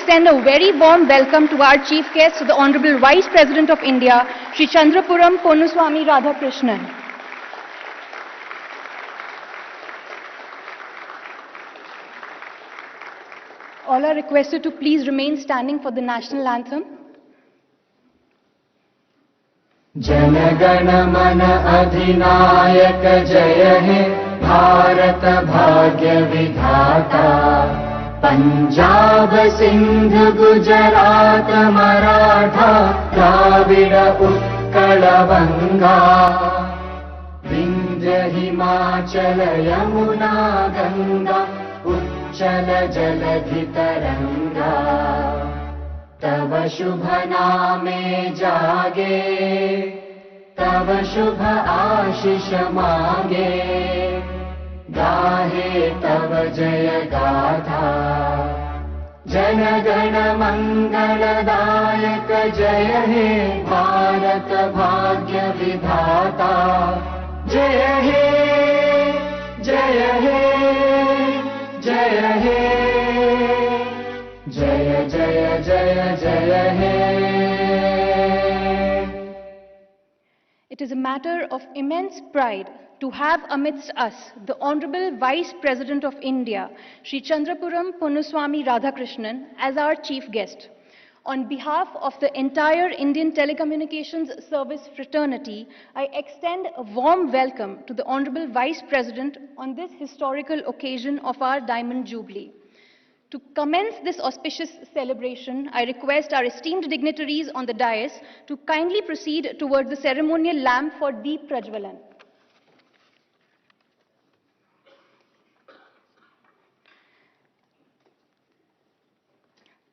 extend a very warm welcome to our chief guest, the Honorable Vice President of India, Sri Chandrapuram Ponnuswamy Radhakrishnan. All are requested to please remain standing for the national anthem. Jana Gana मन अधिनायक जय हे भारत भाग्य विधाता पंजाब सिंध गुजरात मराठा द्राविड़ उत्कल बंगा विंध्य हिमाचल यमुना गंगा उच्चल जलधि तरंगा तव शुभ नामे जागे तव शुभ आशीष मांगे गाहे तव जय गाथा जन गण मंगलदायक जय हे भारत भाग्य विधाता जय हे जय हे जय हे जय जय जय जय हे. It is a matter of immense pride to have amidst us the Honorable Vice President of India, Sri Chandrapuram Ponnuswamy Radhakrishnan, as our chief guest. On behalf of the entire Indian Telecommunications Service fraternity, I extend a warm welcome to the Honorable Vice President on this historical occasion of our Diamond Jubilee. To commence this auspicious celebration, I request our esteemed dignitaries on the dais to kindly proceed towards the ceremonial lamp for Deep Prajwalan.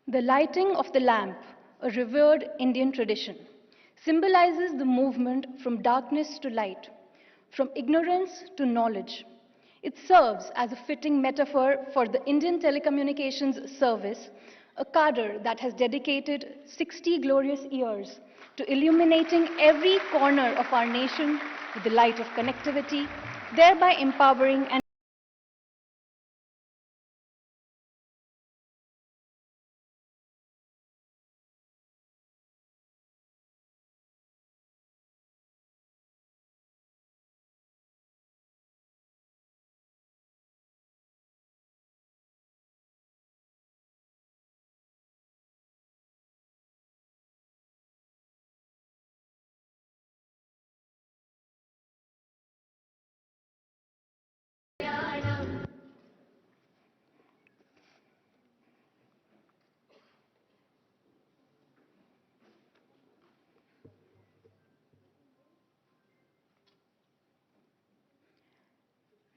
The lighting of the lamp, a revered Indian tradition, symbolizes the movement from darkness to light, from ignorance to knowledge. It serves as a fitting metaphor for the Indian Telecommunications Service, a cadre that has dedicated 60 glorious years to illuminating every corner of our nation with the light of connectivity, thereby empowering and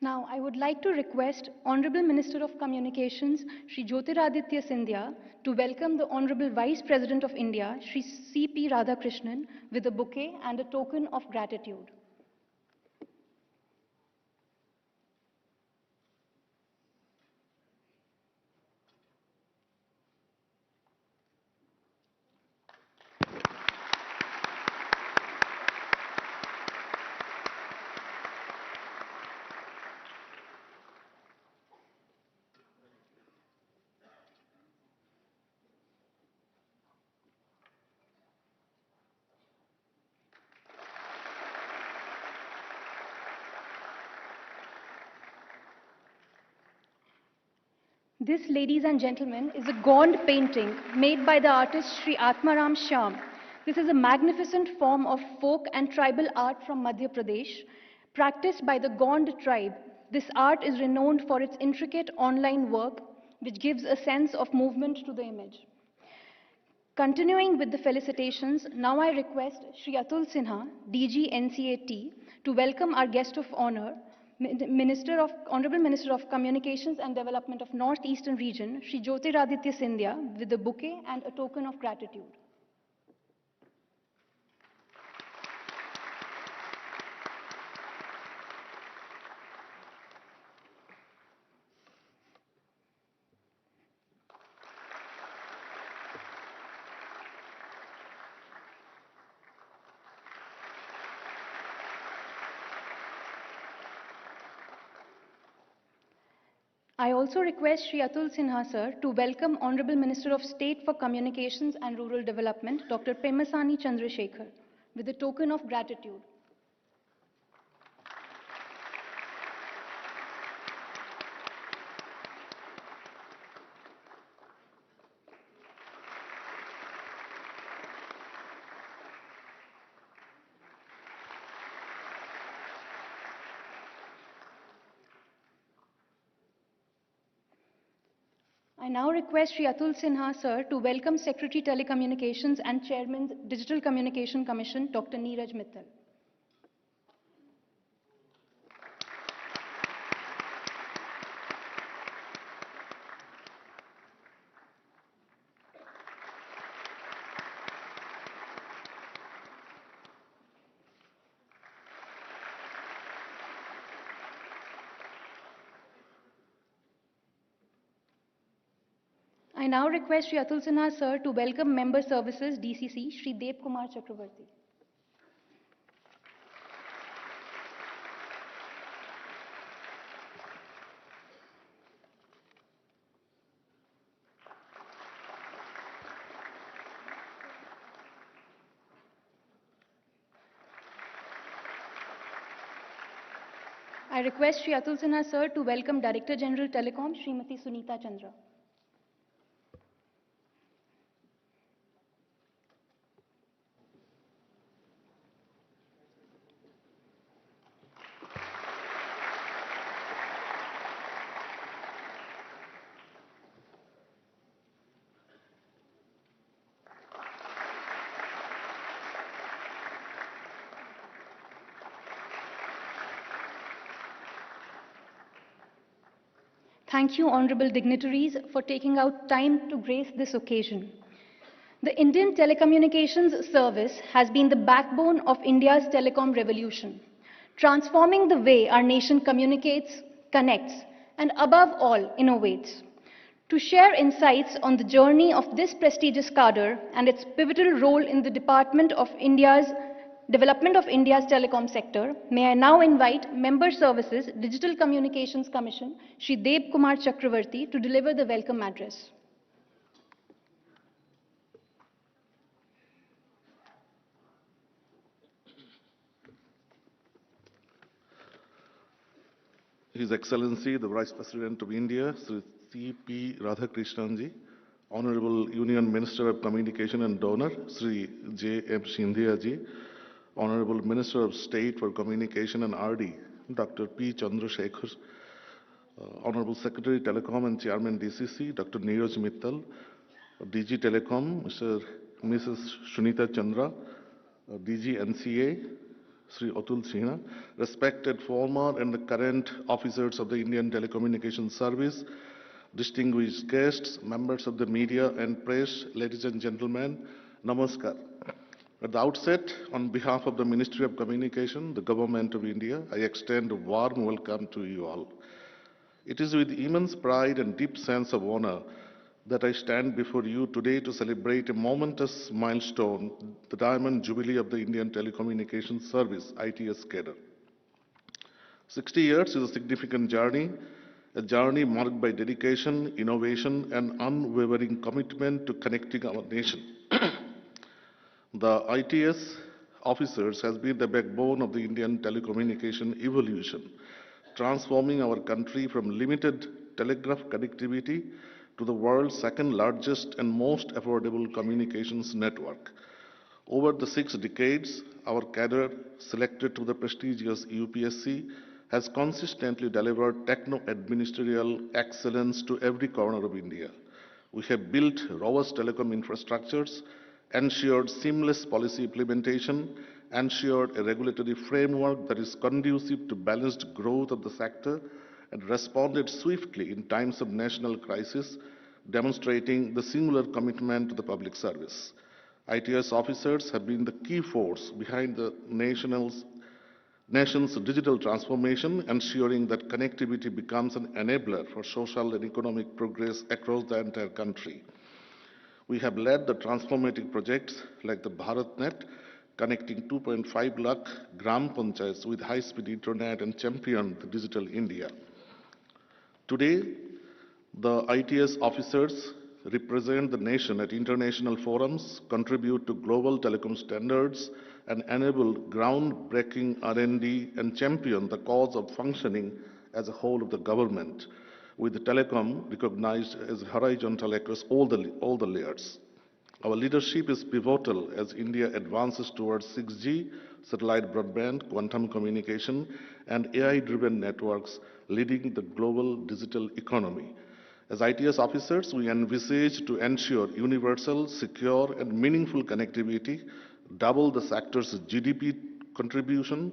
Now, I would like to request Honorable Minister of Communications, Shri Jyotiraditya Scindia, to welcome the Honorable Vice President of India, Shri C.P. Radhakrishnan, with a bouquet and a token of gratitude. This, ladies and gentlemen, is a Gond painting made by the artist Sri Atmaram Shyam. This is a magnificent form of folk and tribal art from Madhya Pradesh, practiced by the Gond tribe. This art is renowned for its intricate online work, which gives a sense of movement to the image. Continuing with the felicitations, now I request Sri Atul Sinha, DG NCAT, to welcome our guest of honor, Honorable Minister of Communications and Development of Northeastern Region, Shri Jyotiraditya Scindia, with a bouquet and a token of gratitude. I also request Shri Atul Sinha sir to welcome Honorable Minister of State for Communications and Rural Development, Dr. Pemasani Chandrasekhar, with a token of gratitude. I now request Shri Atul Sinha sir to welcome Secretary Telecommunications and Chairman Digital Communication Commission, Dr. Neeraj Mittal. I now request Shri Atul Sinha sir to welcome Member Services DCC, Shri Dev Kumar Chakravarti. I request Shri Atul Sinha sir to welcome Director General Telecom, Srimati Sunita Chandra. Thank you, honorable dignitaries, for taking out time to grace this occasion. The Indian Telecommunications Service has been the backbone of India's telecom revolution, transforming the way our nation communicates, connects, and above all, innovates. To share insights on the journey of this prestigious cadre and its pivotal role in the development of India's telecom sector, may I now invite Member Services Digital Communications Commission, Shri Dev Kumar Chakravarti, to deliver the welcome address. His Excellency, the Vice President of India, Sri C.P. Radhakrishnan ji, Honorable Union Minister of Communication and Donor, Sri J.M. Shindhya ji, Honorable Minister of State for Communication and RD, Dr. P. Chandrasekhar, Honorable Secretary Telecom and Chairman DCC, Dr. Neeraj Mittal, DG Telecom, Mrs. Sunita Chandra, DG NCA, Sri Atul Sinha, respected former and the current officers of the Indian Telecommunications Service, distinguished guests, members of the media and press, ladies and gentlemen, namaskar. At the outset, on behalf of the Ministry of Communication, the Government of India, I extend a warm welcome to you all. It is with immense pride and deep sense of honor that I stand before you today to celebrate a momentous milestone, the Diamond Jubilee of the Indian Telecommunications Service, ITS cadre. 60 years is a significant journey, a journey marked by dedication, innovation, and unwavering commitment to connecting our nation. The ITS officers has been the backbone of the Indian telecommunication evolution, transforming our country from limited telegraph connectivity to the world's second largest and most affordable communications network. Over the 6 decades, our cadre, selected to the prestigious UPSC, has consistently delivered techno-administerial excellence to every corner of India. We have built robust telecom infrastructures, ensured seamless policy implementation, ensured a regulatory framework that is conducive to balanced growth of the sector, and responded swiftly in times of national crisis, demonstrating the singular commitment to the public service. ITS officers have been the key force behind the nation's digital transformation, ensuring that connectivity becomes an enabler for social and economic progress across the entire country. We have led the transformative projects like the BharatNet, connecting 2.5 lakh gram panchayats with high-speed internet, and championed the digital India. Today, The ITS officers represent the nation at international forums, contribute to global telecom standards, and enable groundbreaking R&D and champion the cause of functioning as a whole of the government, with the telecom recognized as horizontal across all the layers. Our leadership is pivotal as India advances towards 6G, satellite broadband, quantum communication, and AI-driven networks leading the global digital economy. As ITS officers, we envisage to ensure universal, secure, and meaningful connectivity, double the sector's GDP contribution,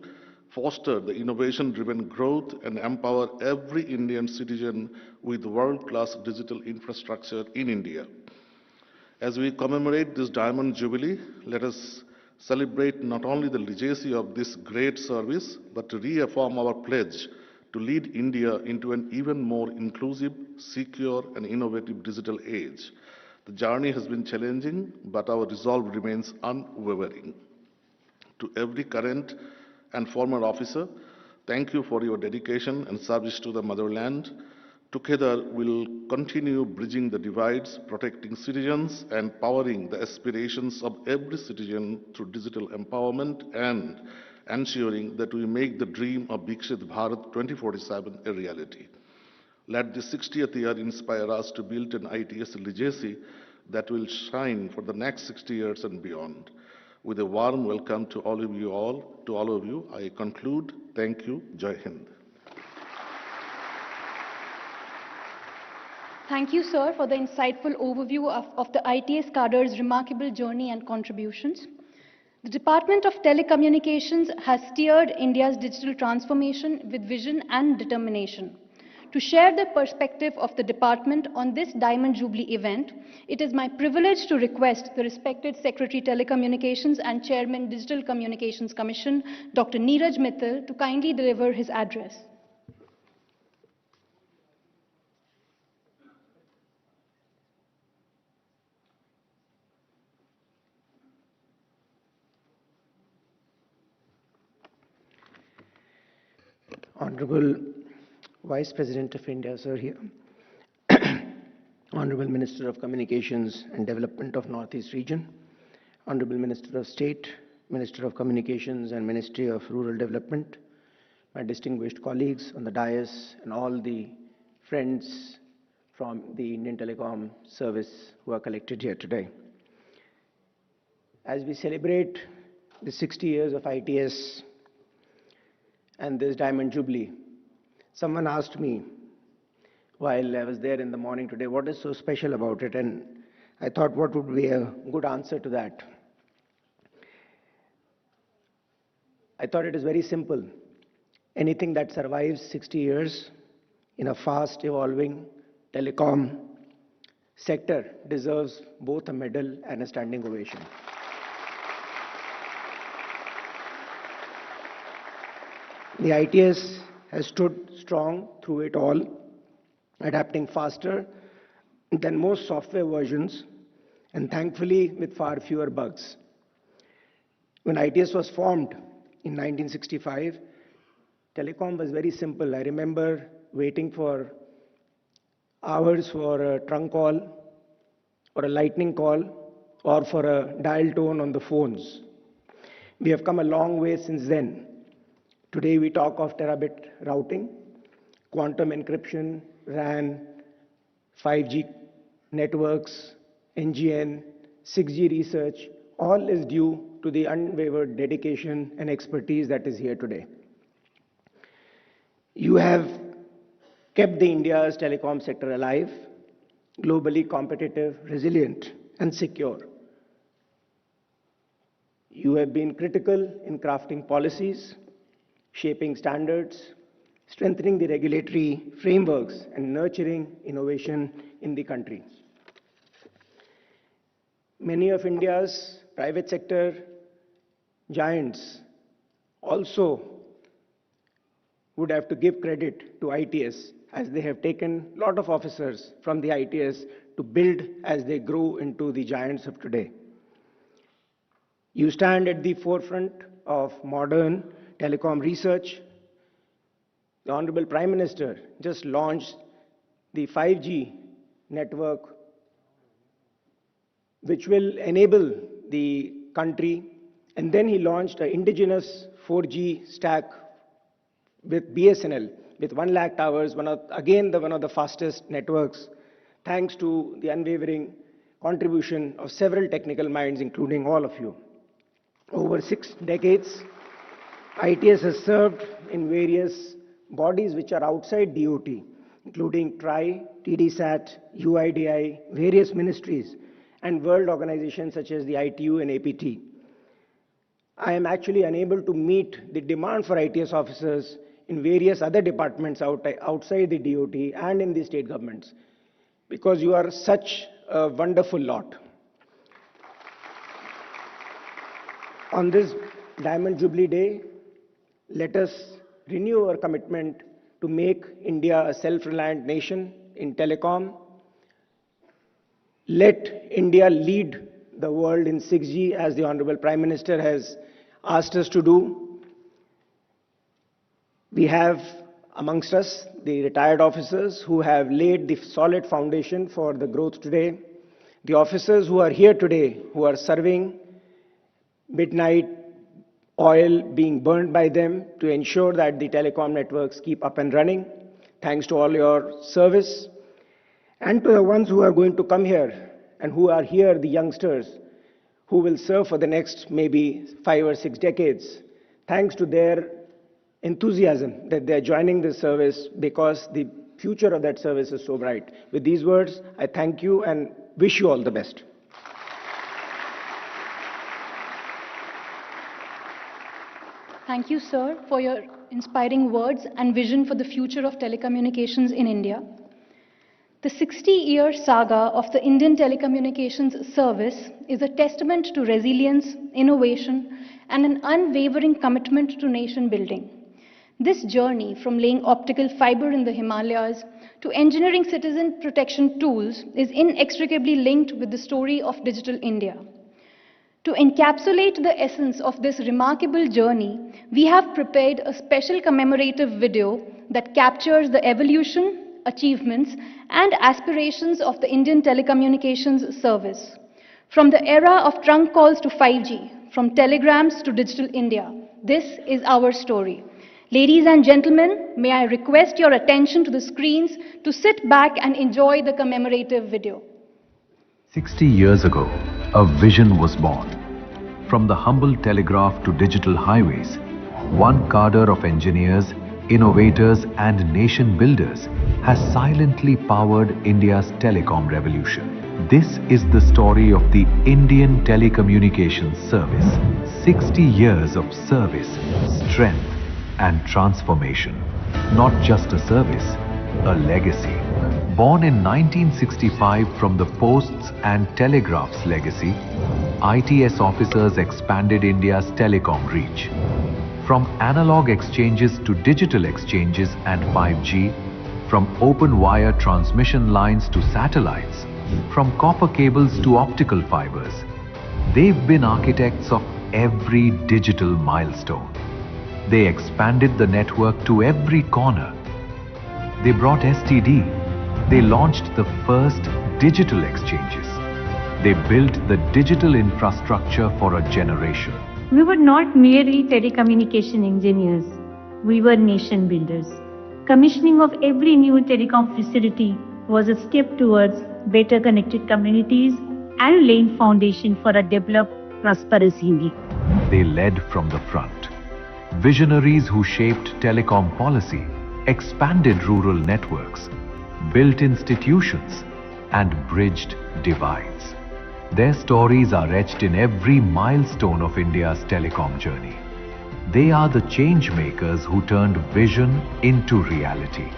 foster the innovation-driven growth, and empower every Indian citizen with world-class digital infrastructure in India. As we commemorate this Diamond Jubilee, let us celebrate not only the legacy of this great service, but to reaffirm our pledge to lead India into an even more inclusive, secure, and innovative digital age. The journey has been challenging, but our resolve remains unwavering. To every current and former officer, thank you for your dedication and service to the motherland. Together, we'll continue bridging the divides, protecting citizens, and powering the aspirations of every citizen through digital empowerment and ensuring that we make the dream of Viksit Bharat 2047 a reality. Let the 60th year inspire us to build an ITS legacy that will shine for the next 60 years and beyond. With a warm welcome to all of you, I conclude. Thank you. Jai Hind. Thank you, sir, for the insightful overview of the ITS cadre's remarkable journey and contributions. The Department of Telecommunications has steered India's digital transformation with vision and determination. To share the perspective of the department on this Diamond Jubilee event, it is my privilege to request the respected Secretary Telecommunications and Chairman Digital Communications Commission, Dr. Neeraj Mittal, to kindly deliver his address. Honorable Vice President of India, sir, here. Honorable Minister of Communications and Development of Northeast Region, Honorable Minister of State, Minister of Communications and Ministry of Rural Development, my distinguished colleagues on the dais, and all the friends from the Indian Telecom Service who are collected here today. As we celebrate the 60 years of ITS and this Diamond Jubilee, someone asked me while I was there in the morning today, what is so special about it? And I thought, what would be a good answer to that? I thought it is very simple. Anything that survives 60 years in a fast evolving telecom sector deserves both a medal and a standing ovation. The ITS has stood strong through it all, adapting faster than most software versions, and thankfully with far fewer bugs. When ITS was formed in 1965, telecom was very simple. I remember waiting for hours for a trunk call, or a lightning call, or for a dial tone on the phones. We have come a long way since then. Today we talk of terabit routing, quantum encryption, RAN, 5G networks, NGN, 6G research, all is due to the unwavered dedication and expertise that is here today. You have kept the India's telecom sector alive, globally competitive, resilient, and secure. You have been critical in crafting policies, shaping standards, strengthening the regulatory frameworks, and nurturing innovation in the country. Many of India's private sector giants also would have to give credit to ITS, as they have taken a lot of officers from the ITS to build as they grow into the giants of today. You stand at the forefront of modern telecom research. The Honorable Prime Minister just launched the 5G network, which will enable the country. And then he launched an indigenous 4G stack with BSNL, with 1 lakh towers, one of the fastest networks, thanks to the unwavering contribution of several technical minds, including all of you. Over 6 decades, ITS has served in various bodies which are outside DOT, including TRI, TDSAT, UIDI, various ministries, and world organizations such as the ITU and APT. I am actually unable to meet the demand for ITS officers in various other departments outside the DOT and in the state governments, because you are such a wonderful lot. On this Diamond Jubilee Day, let us renew our commitment to make India a self-reliant nation in telecom. Let India lead the world in 6G, as the Honorable Prime Minister has asked us to do. We have amongst us the retired officers who have laid the solid foundation for the growth today. The officers who are here today, who are serving midnight, oil being burned by them to ensure that the telecom networks keep up and running. Thanks to all your service. And to the ones who are going to come here and who are here, the youngsters, who will serve for the next maybe 5 or 6 decades. Thanks to their enthusiasm that they are joining this service, because the future of that service is so bright. With these words, I thank you and wish you all the best. Thank you, sir, for your inspiring words and vision for the future of telecommunications in India. The 60-year saga of the Indian telecommunications service is a testament to resilience, innovation, and an unwavering commitment to nation building. This journey, from laying optical fiber in the Himalayas to engineering citizen protection tools, is inextricably linked with the story of Digital India. To encapsulate the essence of this remarkable journey, we have prepared a special commemorative video that captures the evolution, achievements, and aspirations of the Indian telecommunications service. From the era of trunk calls to 5G, from telegrams to Digital India, this is our story. Ladies and gentlemen, may I request your attention to the screens to sit back and enjoy the commemorative video. 60 years ago, a vision was born. From the humble telegraph to digital highways, one cadre of engineers, innovators and nation builders has silently powered India's telecom revolution. This is the story of the Indian Telecommunications Service. 60 years of service, strength and transformation. Not just a service, a legacy. Born in 1965 from the Posts and Telegraph's legacy, ITS officers expanded India's telecom reach. From analog exchanges to digital exchanges and 5G, from open wire transmission lines to satellites, from copper cables to optical fibers, they've been architects of every digital milestone. They expanded the network to every corner. They brought STD. They launched the first digital exchanges. They built the digital infrastructure for a generation. We were not merely telecommunication engineers. We were nation builders. Commissioning of every new telecom facility was a step towards better connected communities and laying foundation for a developed, prosperous India. They led from the front. Visionaries who shaped telecom policy, expanded rural networks, built institutions, and bridged divides. Their stories are etched in every milestone of India's telecom journey. They are the change makers who turned vision into reality.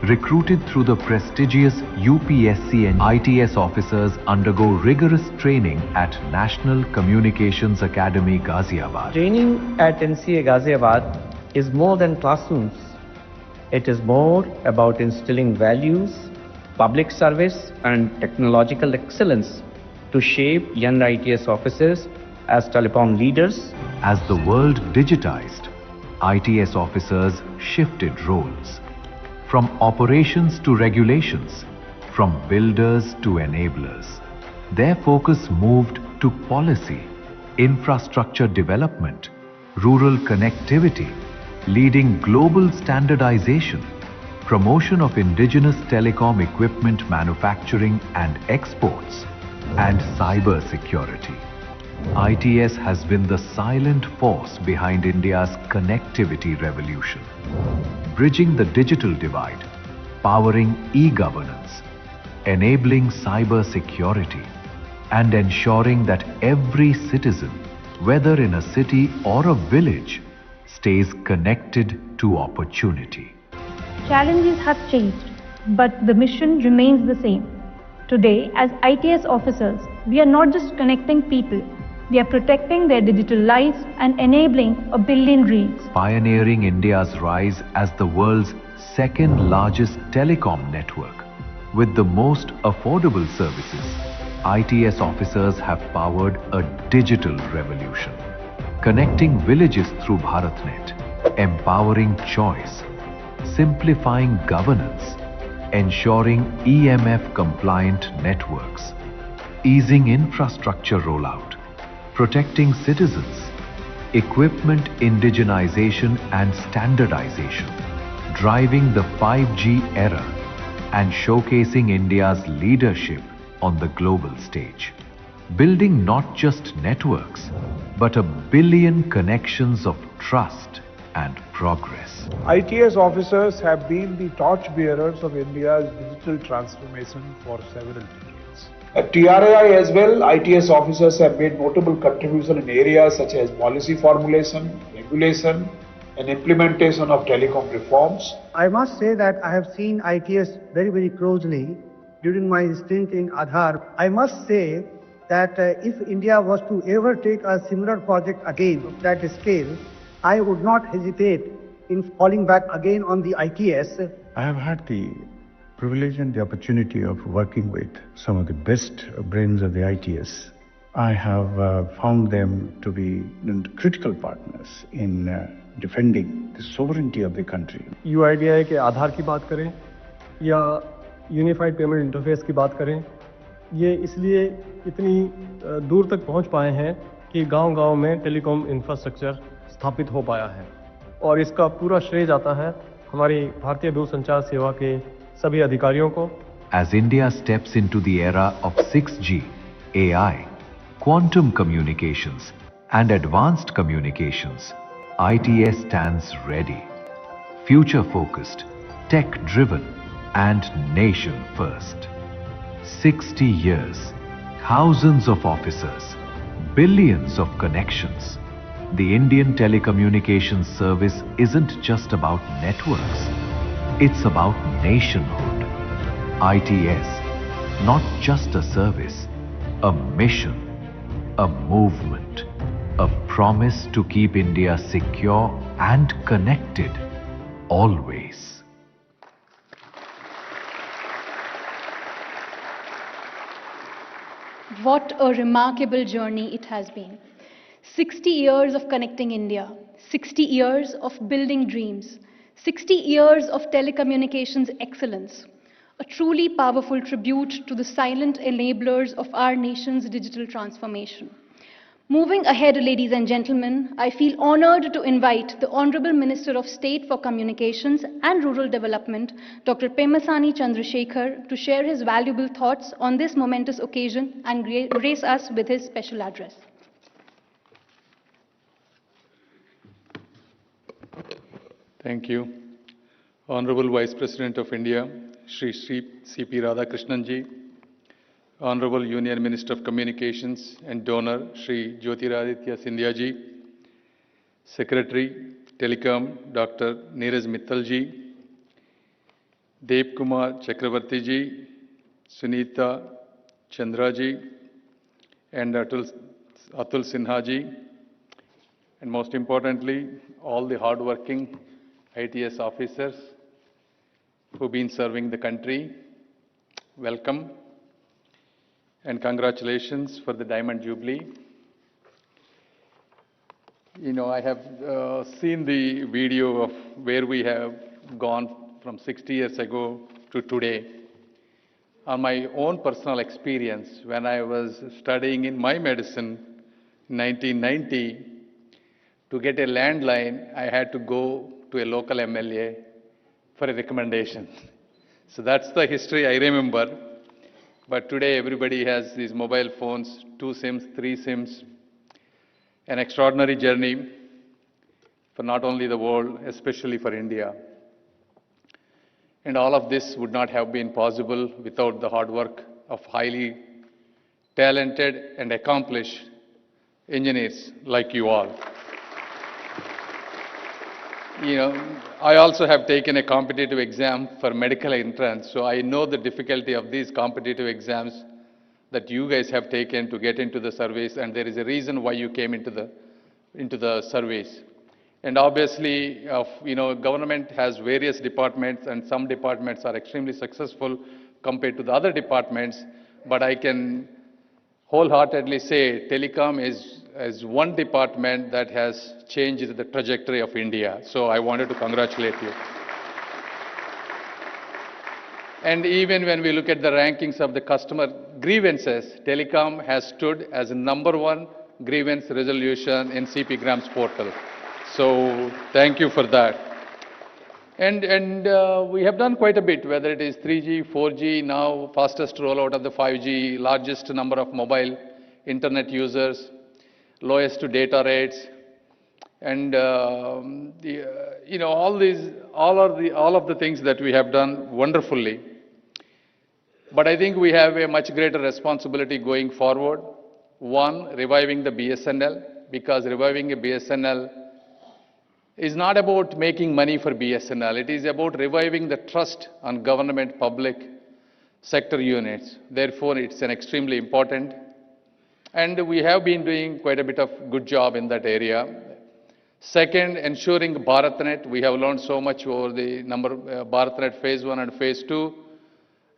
Recruited through the prestigious UPSC, and ITS officers undergo rigorous training at National Communications Academy, Ghaziabad. Training at NCA Ghaziabad is more than classrooms. It is more about instilling values, public service and technological excellence to shape young ITS officers as telecom leaders. As the world digitized, ITS officers shifted roles. from operations to regulations, from builders to enablers. Their focus moved to policy, infrastructure development, rural connectivity, leading global standardization, promotion of indigenous telecom equipment manufacturing and exports, and cyber security. ITS has been the silent force behind India's connectivity revolution, bridging the digital divide, powering e-governance, enabling cyber security, and ensuring that every citizen, whether in a city or a village, stays connected to opportunity. Challenges have changed, but the mission remains the same. Today, as ITS officers, we are not just connecting people, we are protecting their digital lives and enabling a billion dreams. Pioneering India's rise as the world's second largest telecom network. With the most affordable services, ITS officers have powered a digital revolution. Connecting villages through BharatNet, empowering choice, simplifying governance, ensuring EMF-compliant networks, easing infrastructure rollout, protecting citizens, equipment indigenization and standardization, driving the 5G era, and showcasing India's leadership on the global stage. Building not just networks, but a billion connections of trust and progress. ITS officers have been the torchbearers of India's digital transformation for several decades. At TRAI as well, ITS officers have made notable contribution in areas such as policy formulation, regulation, and implementation of telecom reforms. I must say that I have seen ITS very closely during my stint in Aadhaar. I must say that if India was to ever take a similar project again of that scale, I would not hesitate in falling back again on the ITS. I have had the privilege and the opportunity of working with some of the best brains of the ITS. I have found them to be critical partners in defending the sovereignty of the country. UIDAI के आधार की बात करें या unified payment interface की बात करें, ये इसलिए इतनी दूर तक पहुंच पाए हैं कि गांव-गांव में टेलीकॉम इंफ्रास्ट्रक्चर स्थापित हो पाया है और इसका पूरा श्रेय जाता है हमारी भारतीय दूरसंचार सेवा के सभी अधिकारियों को. As India steps into the era of 6G, AI, quantum communications and advanced communications, ITS stands ready, future-focused, tech-driven and nation-first. 60 years, thousands of officers, billions of connections. The Indian Telecommunications Service isn't just about networks, it's about nationhood. ITS, not just a service, a mission, a movement, a promise to keep India secure and connected, always. What a remarkable journey it has been. 60 years of connecting India, 60 years of building dreams, 60 years of telecommunications excellence. A truly powerful tribute to the silent enablers of our nation's digital transformation. Moving ahead, ladies and gentlemen, I feel honored to invite the Honorable Minister of State for Communications and Rural Development, Dr. Pemasani Chandrasekhar, to share his valuable thoughts on this momentous occasion and grace us with his special address. Thank you. Honorable Vice President of India, Shri C.P. Radhakrishnan ji, Honorable Union Minister of Communications and Donor, Shri Jyotiraditya Scindia ji, Secretary, Telecom, Dr. Neeraj Mittal ji, Dev Kumar Chakravarti ji, Sunita Chandra ji, and Atul Sinha ji, and most importantly, all the hard-working ITS officers who've been serving the country. Welcome and congratulations for the Diamond Jubilee. You know, I have seen the video of where we have gone from 60 years ago to today. On my own personal experience, when I was studying in my medicine in 1990, to get a landline, I had to go to a local MLA for a recommendation. So that's the history I remember. But today everybody has these mobile phones, 2 SIMs, 3 SIMs. An extraordinary journey for not only the world, especially for India. And all of this would not have been possible without the hard work of highly talented and accomplished engineers like you all. You know, I also have taken a competitive exam for medical entrance, so I know the difficulty of these competitive exams that you guys have taken to get into the service, and there is a reason why you came into the service. And obviously, government has various departments, and some departments are extremely successful compared to the other departments, but I can wholeheartedly say telecom is one department that has changed the trajectory of India. So I wanted to congratulate you. And even when we look at the rankings of the customer grievances, telecom has stood as #1 grievance resolution in CP Grams portal. So thank you for that. And we have done quite a bit, whether it is 3G, 4G, now fastest rollout of the 5G, largest number of mobile internet users, lowest data rates, and all of the things that we have done wonderfully. But I think we have a much greater responsibility going forward. One, reviving the BSNL, because reviving a BSNL is not about making money for BSNL. It is about reviving the trust on government public sector units. Therefore, it's an extremely important. And we have been doing quite a bit of good job in that area. Second, ensuring BharatNet. We have learned so much over the BharatNet Phase 1 and Phase 2.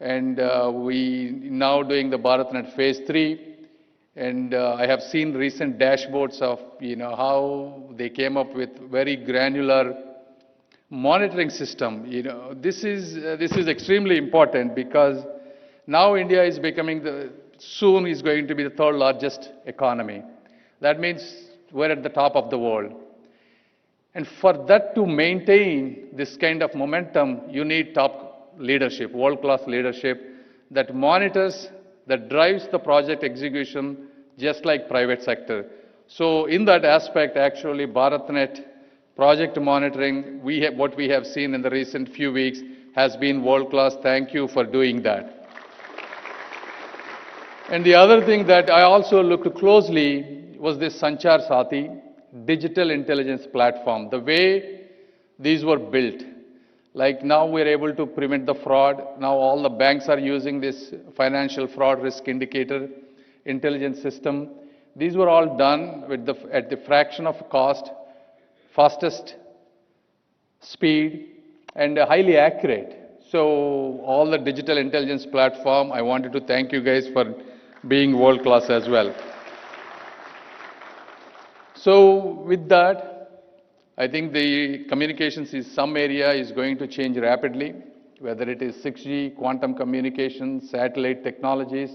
And we now doing the BharatNet Phase 3. And I have seen recent dashboards of how they came up with very granular monitoring system. This is extremely important because now India is becoming soon is going to be the 3rd largest economy. That means we're at the top of the world. And for that to maintain this kind of momentum, you need top leadership, world-class leadership that monitors, that drives the project execution just like private sector. So in that aspect, actually, BharatNet project monitoring, what we have seen in the recent few weeks has been world-class. Thank you for doing that. And the other thing that I also looked closely was this Sanchar Saathi digital intelligence platform. The way these were built, like now we're able to prevent the fraud. Now all the banks are using this financial fraud risk indicator intelligence system. These were all done at the fraction of cost, fastest speed, and highly accurate. So all the digital intelligence platform, I wanted to thank you guys for being world class as well. So with that, I think the communications is some area is going to change rapidly, whether it is 6G, quantum communications, satellite technologies.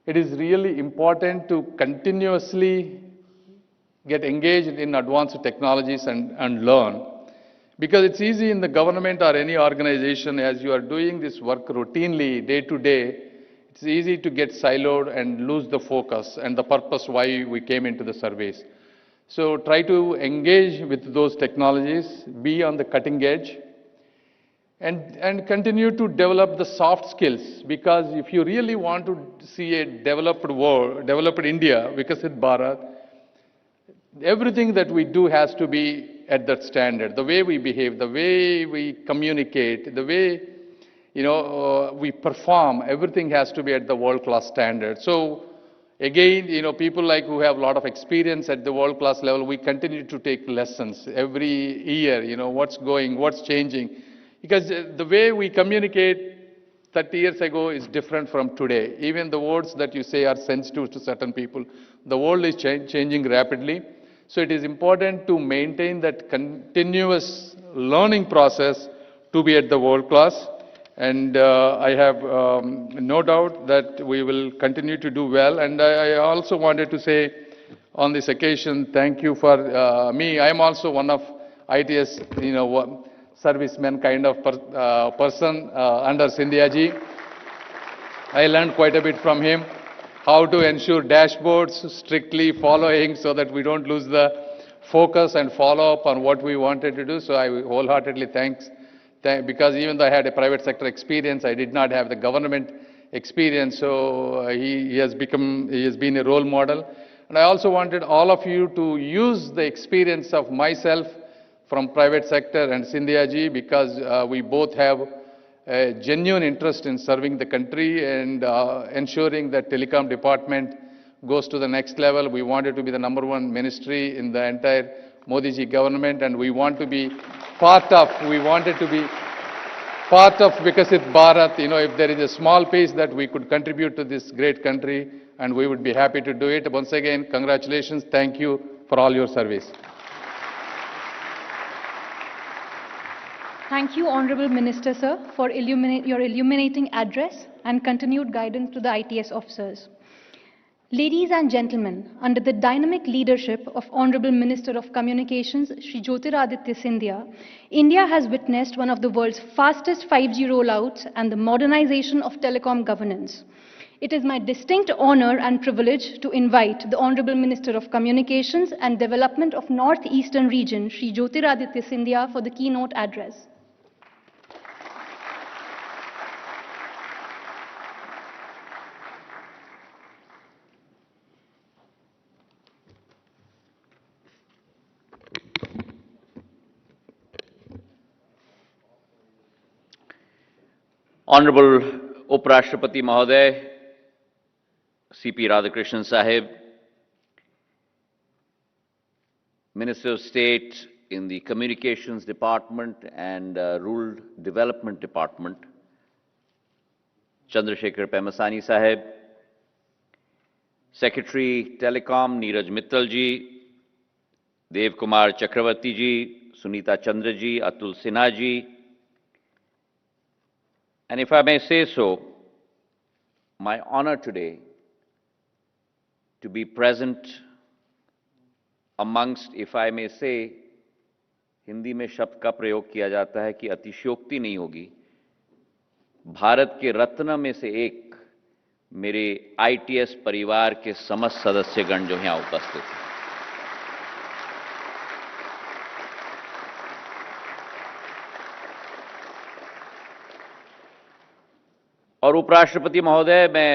It is really important to continuously get engaged in advanced technologies and learn. Because it's easy in the government or any organization, as you are doing this work routinely, day to day, it's easy to get siloed and lose the focus and the purpose why we came into the service. So try to engage with those technologies, be on the cutting edge, and continue to develop the soft skills, because if you really want to see a developed world, developed India, Vikasit Bharat, everything that we do has to be at that standard. The way we behave, the way we communicate, the way we perform, everything has to be at the world-class standard. So again, people like who have a lot of experience at the world-class level, we continue to take lessons every year, what's going, what's changing. Because the way we communicate 30 years ago is different from today. Even the words that you say are sensitive to certain people. The world is changing rapidly. So it is important to maintain that continuous learning process to be at the world class. And I have no doubt that we will continue to do well. And I also wanted to say on this occasion, thank you for me. I am also one of ITS, serviceman kind of person under Scindia ji. I learned quite a bit from him, how to ensure dashboards strictly following so that we don't lose the focus and follow up on what we wanted to do. So I wholeheartedly thanks, because even though I had a private sector experience, I did not have the government experience. So he has been a role model. And I also wanted all of you to use the experience of myself from private sector and Scindia ji, because we both have a genuine interest in serving the country and ensuring that telecom department goes to the next level. We wanted to be the #1 ministry in the entire Modi ji government, and we want to be part of Vikasit Bharat. If there is a small piece that we could contribute to this great country, and we would be happy to do it. Once again, congratulations. Thank you for all your service. Thank you, Honorable Minister, sir, for your illuminating address and continued guidance to the ITS officers. Ladies and gentlemen, under the dynamic leadership of Honorable Minister of Communications, Shri Jyotiraditya Scindia, India has witnessed one of the world's fastest 5G rollouts and the modernization of telecom governance. It is my distinct honor and privilege to invite the Honorable Minister of Communications and Development of Northeastern Region, Shri Jyotiraditya Scindia, for the keynote address. Honorable Uprashtrapati Mahoday, CP Radhakrishnan Sahib, Minister of State in the Communications Department and Rural Development Department, Chandrasekhar Pemasani Sahib, Secretary Telecom Neeraj Mittal ji, Dev Kumar Chakravarti ji, Sunita Chandra ji, Atul Sinha ji, and if I may say so, my honor today to be present amongst, if I may say, Hindi में शब्द का प्रयोग किया जाता है कि अतिशयोक्ति नहीं होगी, भारत के रत्न में से एक मेरे ITS परिवार के समस्त सदस्यगण जो यहाँ उपस्थित हैं। और उपराष्ट्रपति महोदय, मैं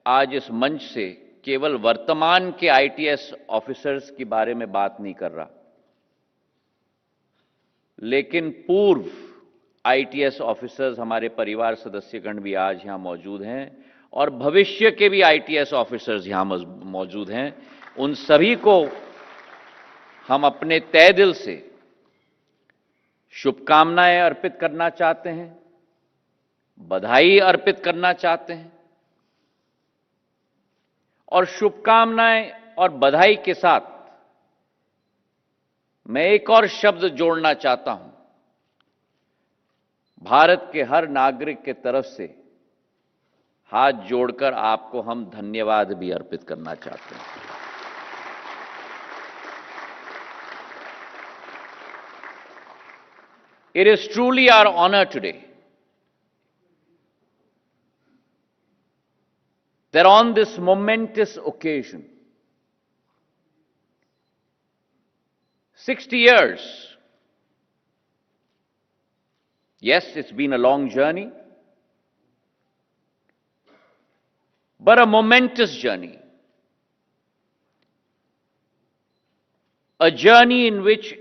आज इस मंच से केवल वर्तमान के ITS ऑफिसर्स के बारे में बात नहीं कर रहा, लेकिन पूर्व ITS ऑफिसर्स, हमारे परिवार सदस्यगण भी आज यहां मौजूद हैं और भविष्य के भी ITS ऑफिसर्स यहां मौजूद हैं। उन सभी को हम अपने तहे दिल से शुभकामनाएं अर्पित करना चाहते हैं, बधाई अर्पित करना चाहते हैं और शुभकामनाएं और बधाई के साथ मैं एक और शब्द जोड़ना चाहता हूं। भारत के हर नागरिक के तरफ से हाथ जोड़कर आपको हम धन्यवाद भी अर्पित करना चाहते हैं। It is truly our honor today that on this momentous occasion, 60 years, yes, it's been a long journey, but a momentous journey. A journey in which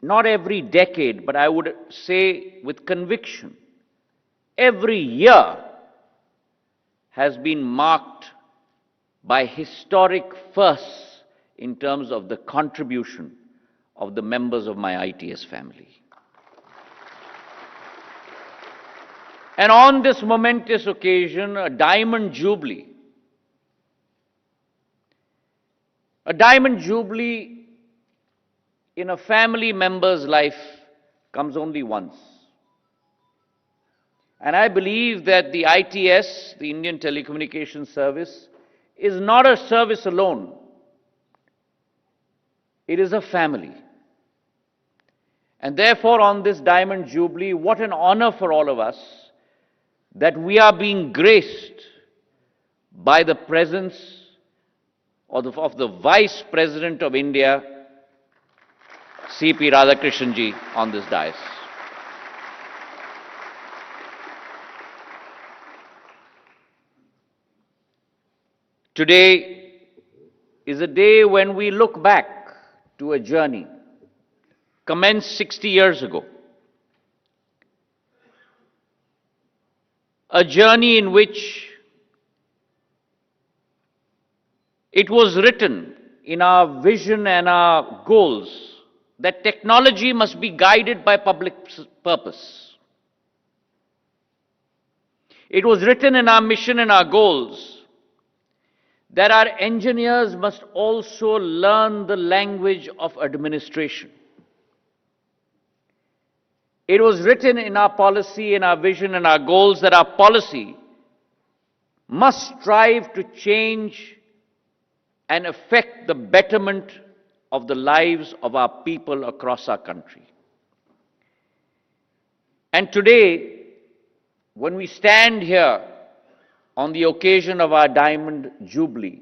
not every decade, but I would say with conviction, every year has been marked by historic firsts in terms of the contribution of the members of my ITS family. And on this momentous occasion, a diamond jubilee in a family member's life comes only once. And I believe that the ITS, the Indian Telecommunications Service, is not a service alone. It is a family. And therefore, on this Diamond Jubilee, what an honor for all of us that we are being graced by the presence of the Vice President of India, C.P. Radhakrishnan ji, on this dais. Today is a day when we look back to a journey commenced 60 years ago. A journey in which it was written in our vision and our goals that technology must be guided by public purpose. It was written in our mission and our goals that our engineers must also learn the language of administration. It was written in our policy, in our vision and our goals that our policy must strive to change and affect the betterment of the lives of our people across our country. And today, when we stand here on the occasion of our Diamond Jubilee,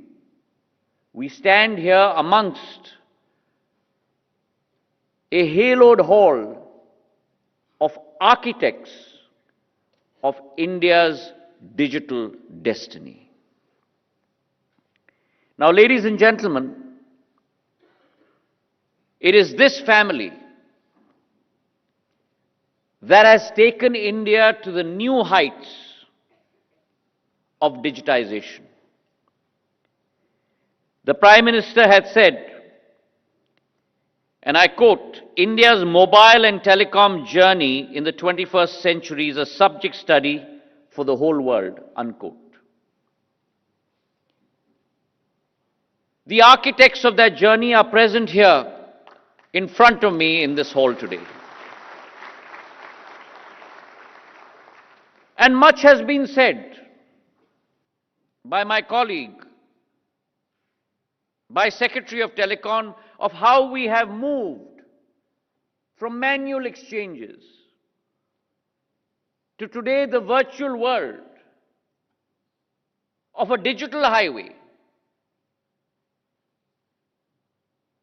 we stand here amongst a haloed hall of architects of India's digital destiny. Now, ladies and gentlemen, it is this family that has taken India to the new heights of digitization. The Prime Minister had said, and I quote, "India's mobile and telecom journey in the 21st century is a subject study for the whole world," unquote. The architects of that journey are present here in front of me in this hall today. And much has been said by my colleague, by Secretary of Telecom, of how we have moved from manual exchanges to today the virtual world of a digital highway,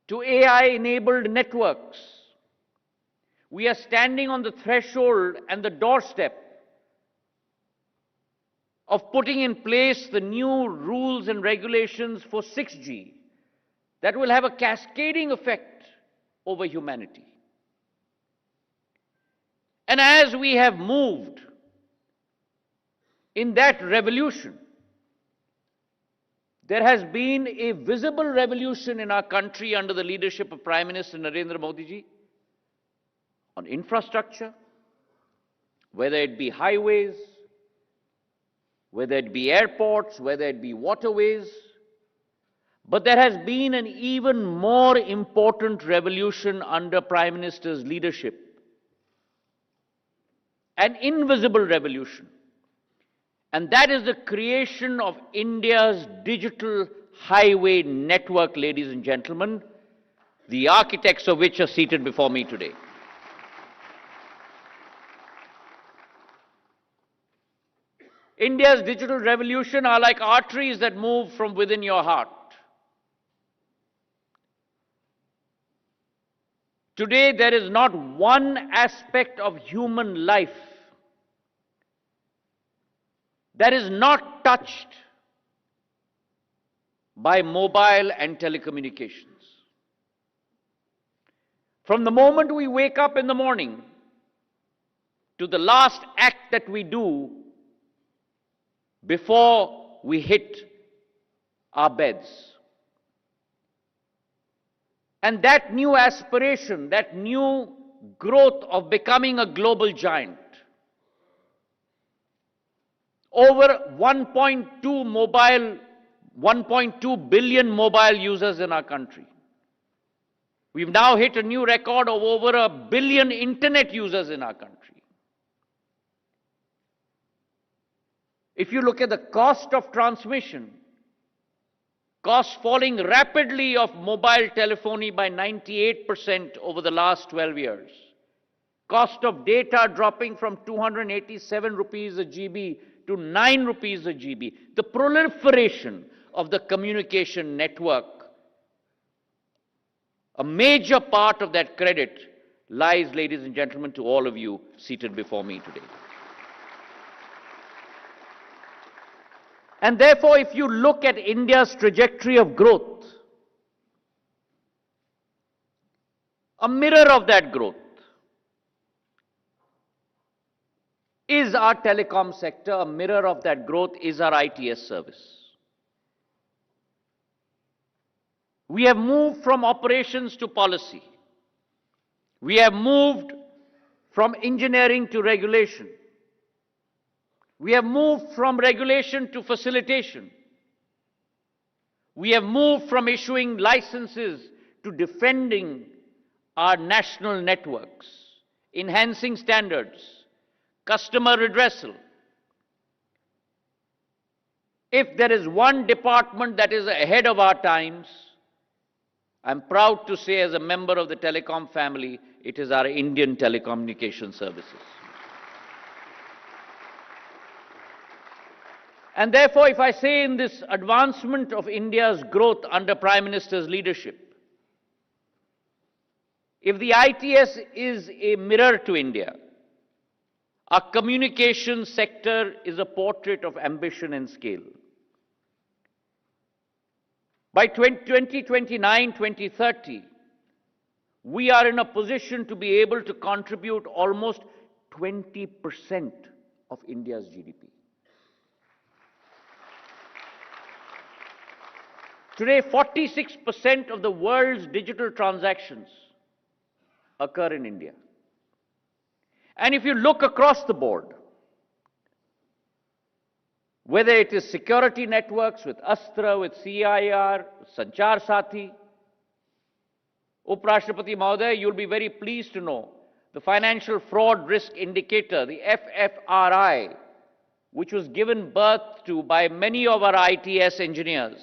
to AI-enabled networks. We are standing on the threshold and the doorstep of putting in place the new rules and regulations for 6G that will have a cascading effect over humanity. And as we have moved in that revolution, there has been a visible revolution in our country under the leadership of Prime Minister Narendra Modi ji on infrastructure, whether it be highways, whether it be airports, whether it be waterways. But there has been an even more important revolution under Prime Minister's leadership, an invisible revolution. And that is the creation of India's digital highway network, ladies and gentlemen, the architects of which are seated before me today. India's digital revolution are like arteries that move from within your heart. Today, there is not one aspect of human life that is not touched by mobile and telecommunications. From the moment we wake up in the morning to the last act that we do before we hit our beds. And that new aspiration, that new growth of becoming a global giant. Over 1.2 billion mobile users in our country. We've now hit a new record of over 1 billion internet users in our country. If you look at the cost of transmission, cost falling rapidly of mobile telephony by 98% over the last 12 years, cost of data dropping from 287 rupees a GB to 9 rupees a GB, the proliferation of the communication network, a major part of that credit lies, ladies and gentlemen, to all of you seated before me today. And therefore, if you look at India's trajectory of growth, a mirror of that growth is our telecom sector, a mirror of that growth is our ITS service. We have moved from operations to policy. We have moved from engineering to regulation. We have moved from regulation to facilitation. We have moved from issuing licenses to defending our national networks, enhancing standards, customer redressal. If there is one department that is ahead of our times, I'm proud to say as a member of the telecom family, it is our Indian telecommunication services. And therefore, if I say in this advancement of India's growth under Prime Minister's leadership, if the ITS is a mirror to India, our communication sector is a portrait of ambition and scale. By 2029, 2030, we are in a position to be able to contribute almost 20% of India's GDP. Today, 46% of the world's digital transactions occur in India. And if you look across the board, whether it is security networks with Astra, with CIR, Sanchar Sathi, Uprashtrapati Mahoday, you'll be very pleased to know the Financial Fraud Risk Indicator, the FFRI, which was given birth to by many of our ITS engineers,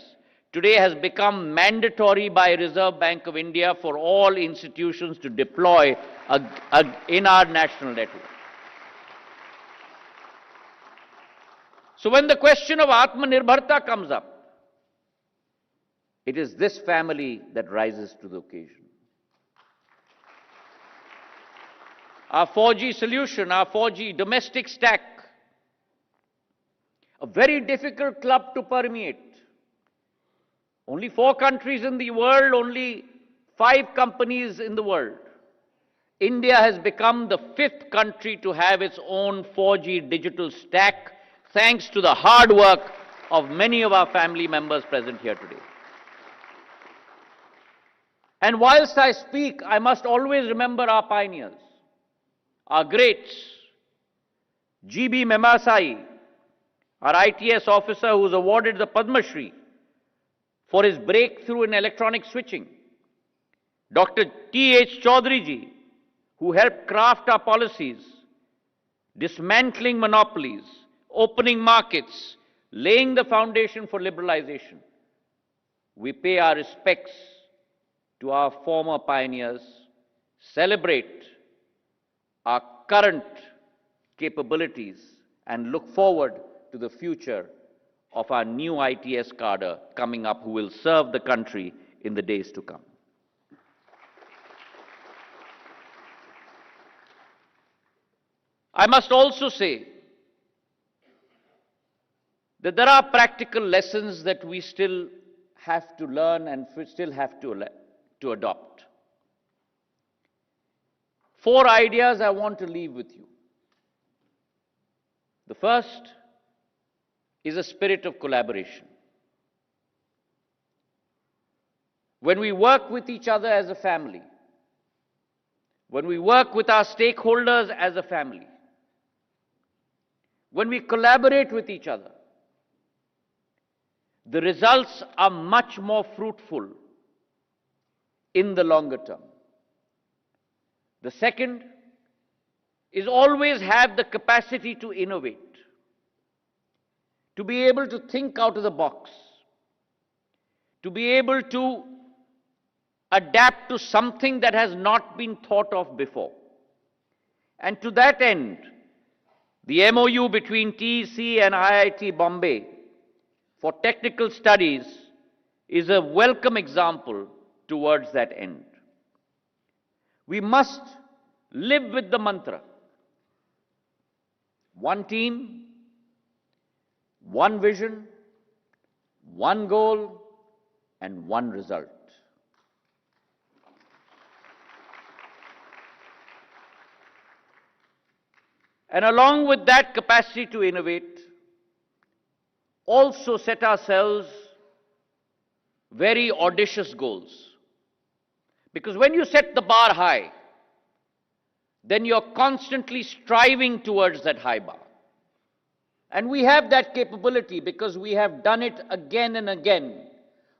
today has become mandatory by Reserve Bank of India for all institutions to deploy in our national network. So when the question of Atmanirbharta comes up, it is this family that rises to the occasion. Our 4G solution, our 4G domestic stack, a very difficult club to permeate. Only 4 countries in the world, only 5 companies in the world. India has become the 5th country to have its own 4G digital stack, thanks to the hard work of many of our family members present here today. And whilst I speak, I must always remember our pioneers, our greats. GB Memasai, our ITS officer who was awarded the Padma Shri for his breakthrough in electronic switching. Dr. T.H. Chaudhary ji, who helped craft our policies, dismantling monopolies, opening markets, laying the foundation for liberalization. We pay our respects to our former pioneers, celebrate our current capabilities, and look forward to the future of our new ITS cadre coming up, who will serve the country in the days to come. I must also say that there are practical lessons that we still have to learn and still have to adopt. 4 ideas I want to leave with you. The first is a spirit of collaboration. When we work with each other as a family, when we work with our stakeholders as a family, when we collaborate with each other, the results are much more fruitful in the longer term. The second is always have the capacity to innovate. to be able to think out of the box, to be able to adapt to something that has not been thought of before. And to that end, the MOU between TEC and IIT Bombay for technical studies is a welcome example towards that end. We must live with the mantra: one team, one vision, one goal, and one result. And along with that capacity to innovate, also set ourselves very audacious goals. Because when you set the bar high, then you're constantly striving towards that high bar. And we have that capability because we have done it again and again.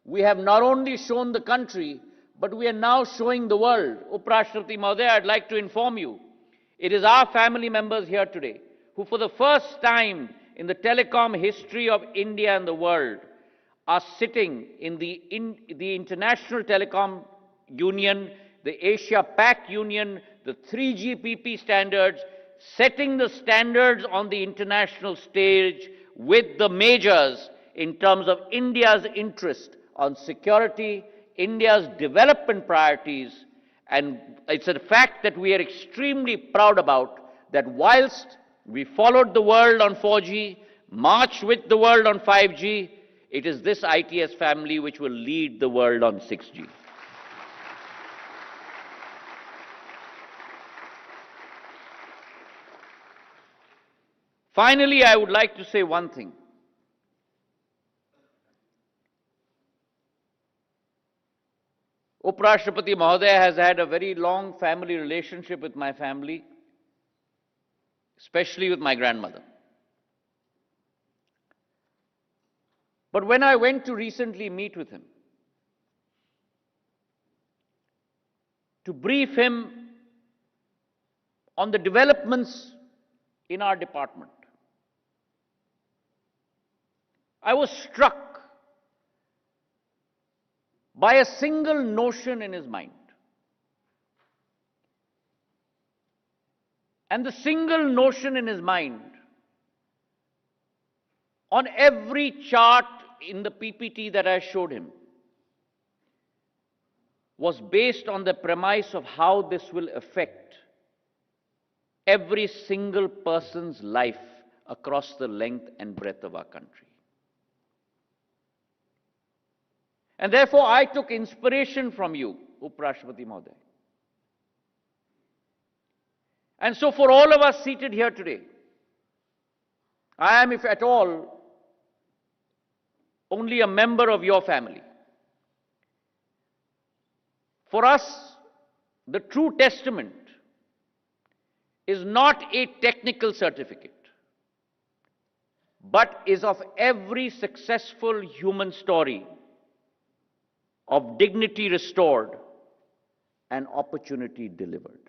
We have not only shown the country, but we are now showing the world. Uprashtrapati Mahodaya, I'd like to inform you, it is our family members here today who for the first time in the telecom history of India and the world are sitting in the International Telecom Union, the Asia Pac Union, the 3GPP standards, setting the standards on the international stage with the majors in terms of India's interest on security, India's development priorities, and it's a fact that we are extremely proud about, that whilst we followed the world on 4G, marched with the world on 5G, it is this ITS family which will lead the world on 6G. Finally, I would like to say one thing. Uprashtrapati Mahodaya has had a very long family relationship with my family, especially with my grandmother. But when I went to recently meet with him, to brief him on the developments in our department, I was struck by a single notion in his mind. And the single notion in his mind, on every chart in the PPT that I showed him, was based on the premise of how this will affect every single person's life across the length and breadth of our country. And therefore, I took inspiration from you, Uprashtrapati Mahodaya. And so for all of us seated here today, I am, if at all, only a member of your family. For us, the true testament is not a technical certificate, but is of every successful human story of dignity restored and opportunity delivered.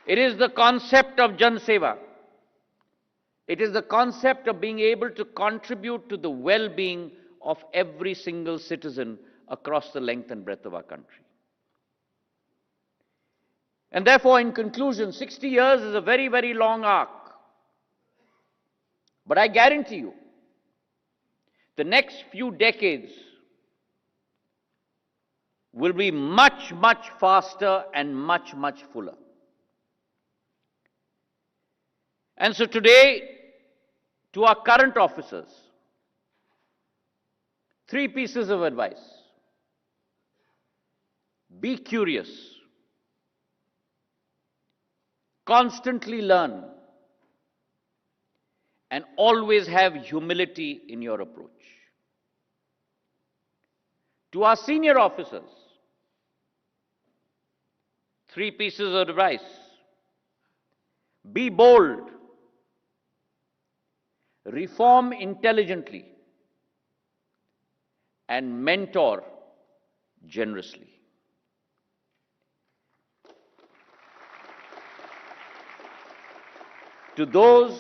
It is the concept of Jan Seva. It is the concept of being able to contribute to the well-being of every single citizen across the length and breadth of our country. And therefore, in conclusion, 60 years is a very, very long arc. But I guarantee you, the next few decades will be much, much faster and much, much fuller. And so today, to our current officers, 3 pieces of advice. Be curious. Constantly learn. And always have humility in your approach. To our senior officers, 3 pieces of advice. Be bold. Reform intelligently. And mentor generously. to those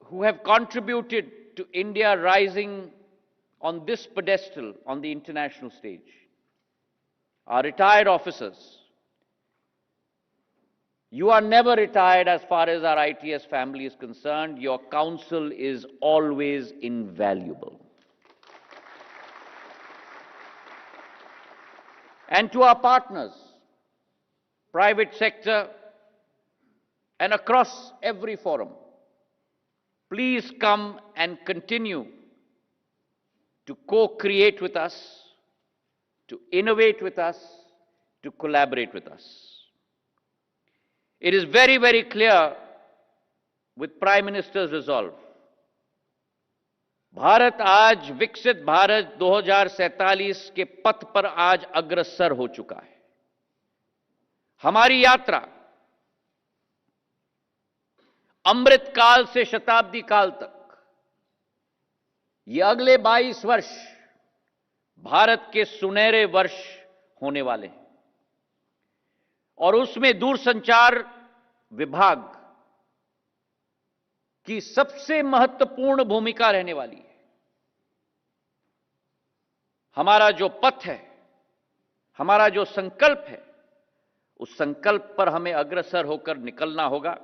who have contributed to India rising on this pedestal on the international stage, our retired officers. You are never retired as far as our ITS family is concerned. Your counsel is always invaluable. And to our partners, private sector, and across every forum, please come and continue to co-create with us, to innovate with us, to collaborate with us. It is very, very clear with Prime Minister's resolve. Bharat आज विकसित भारत 2047 के पथ पर आज अग्रसर हो चुका है। हमारी यात्रा अमृत काल से शताब्दी काल तक, ये अगले 22 वर्ष भारत के सुनहरे वर्ष होने वाले हैं और उसमें दूरसंचार विभाग की सबसे महत्वपूर्ण भूमिका रहने वाली है। हमारा जो पथ है, हमारा जो संकल्प है, उस संकल्प पर हमें अग्रसर होकर निकलना होगा।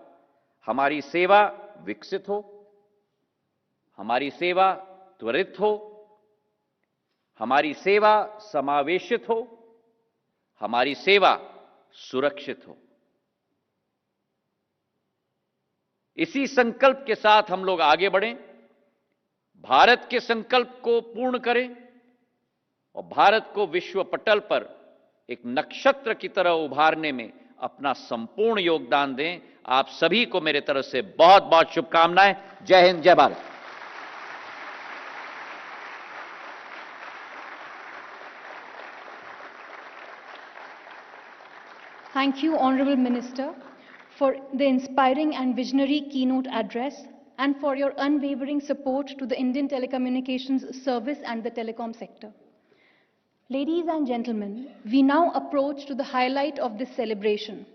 हमारी सेवा विकसित हो, हमारी सेवा त्वरित हो, हमारी सेवा समावेशित हो, हमारी सेवा सुरक्षित हो। इसी संकल्प के साथ हम लोग आगे बढ़ें, भारत के संकल्प को पूर्ण करें और भारत को विश्व पटल पर एक नक्षत्र की तरह उभारने में अपना संपूर्ण योगदान दें। आप सभी को मेरे तरफ से बहुत बहुत शुभकामनाएं। जय हिंद, जय Bharat. Thank you, Honorable Minister, for the inspiring and visionary keynote address and for your unwavering support to the Indian telecommunications service and the telecom sector. Ladies and gentlemen, we now approach to the highlight of this celebration.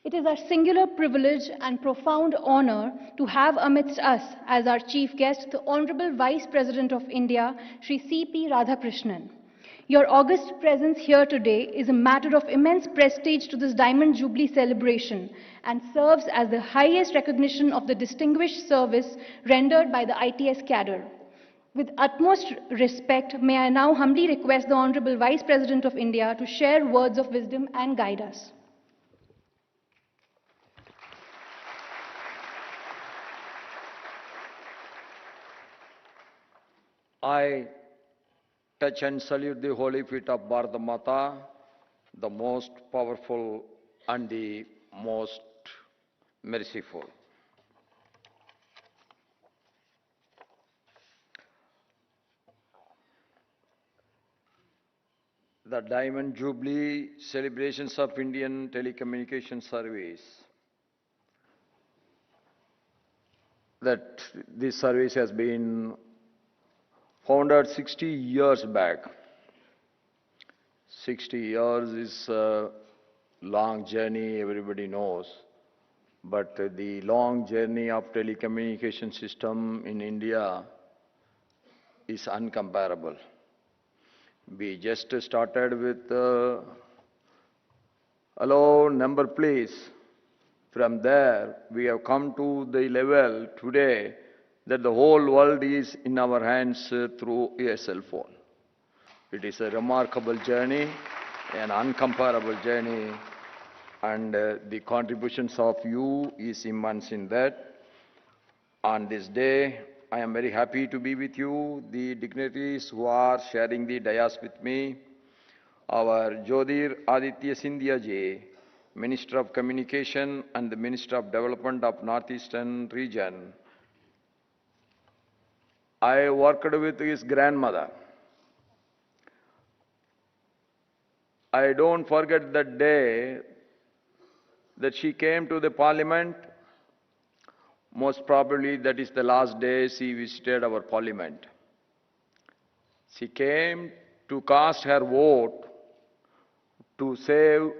It is our singular privilege and profound honor to have amidst us as our chief guest the Honorable Vice President of India, Shri C.P. Radhakrishnan. Your august presence here today is a matter of immense prestige to this Diamond Jubilee celebration and serves as the highest recognition of the distinguished service rendered by the ITS cadre. With utmost respect, may I now humbly request the Honorable Vice President of India to share words of wisdom and guide us. I touch and salute the holy feet of Bharata Mata, the most powerful and the most merciful. The Diamond Jubilee celebrations of Indian telecommunication service. That this service has been founded 60 years back. 60 years is a long journey, everybody knows. But the long journey of telecommunication system in India is uncomparable. We just started with hello, number please. From there, we have come to the level today that the whole world is in our hands through a cell phone. It is a remarkable journey, an uncomparable journey, and the contributions of you is immense in that. On this day, I am very happy to be with you, the dignitaries who are sharing the dais with me, our Jyotir Aditya Scindia ji, Minister of Communication and the Minister of Development of Northeastern region. I worked with his grandmother. I don't forget that day that she came to the parliament. Most probably that is the last day she visited our parliament. She came to cast her vote to save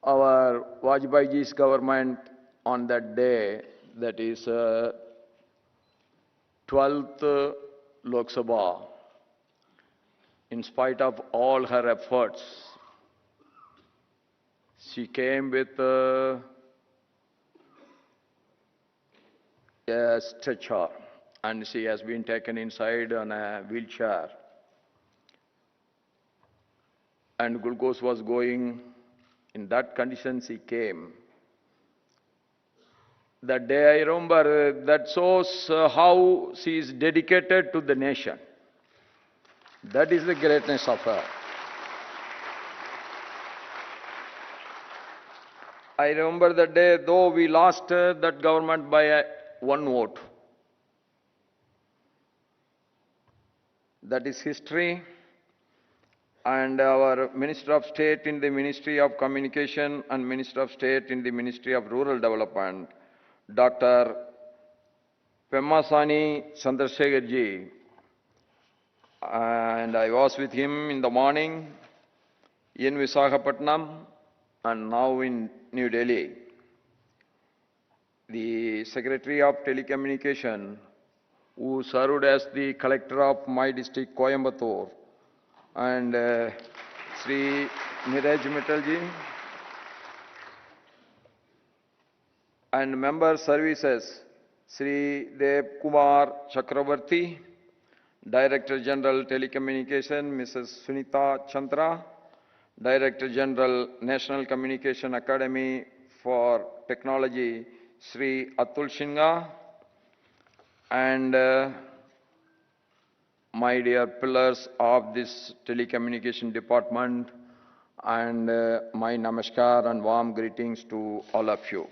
our Vajpayeeji's government on that day, that is 12th Lok Sabha, in spite of all her efforts, she came with a stretcher and she has been taken inside on a wheelchair. And glucose was going. In that condition she came. That day I remember, that shows how she is dedicated to the nation. That is the greatness of her. I remember the day, though we lost that government by one vote. That is history. And our Minister of State in the Ministry of Communication and Minister of State in the Ministry of Rural Development, Dr. Pemmasani Chandrasekhar ji, and I was with him in the morning in Visakhapatnam and now in New Delhi. The Secretary of Telecommunication, who served as the Collector of my district, Coimbatore, and Sri Niraj Mittalji, and Member Services, Sri Dev Kumar Chakrabarti, Director General Telecommunication, Mrs. Sunita Chandra, Director General National Communication Academy for Technology, Sri Atul Singha, and my dear pillars of this telecommunication department, and my namaskar and warm greetings to all of you.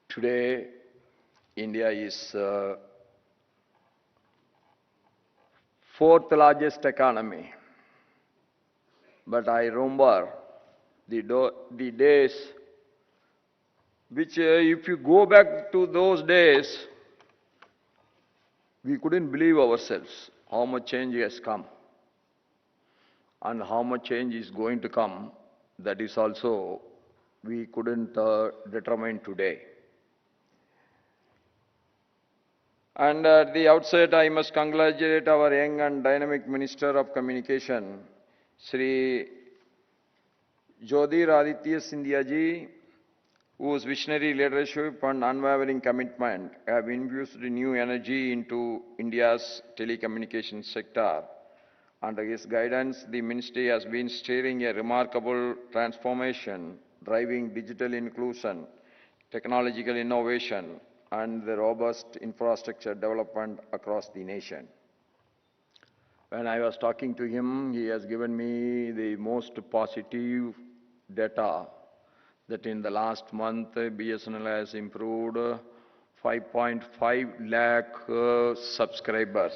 Today, India is fourth largest economy. But I remember the days which, if you go back to those days, we couldn't believe ourselves how much change has come and how much change is going to come. That is also we couldn't determine today. And at the outset, I must congratulate our young and dynamic Minister of Communication, Sri Jyotiraditya Scindia ji, whose visionary leadership and unwavering commitment have infused new energy into India's telecommunications sector. Under his guidance, the ministry has been steering a remarkable transformation, driving digital inclusion, technological innovation, and the robust infrastructure development across the nation. When I was talking to him, he has given me the most positive data that in the last month, BSNL has improved 5.5 lakh subscribers.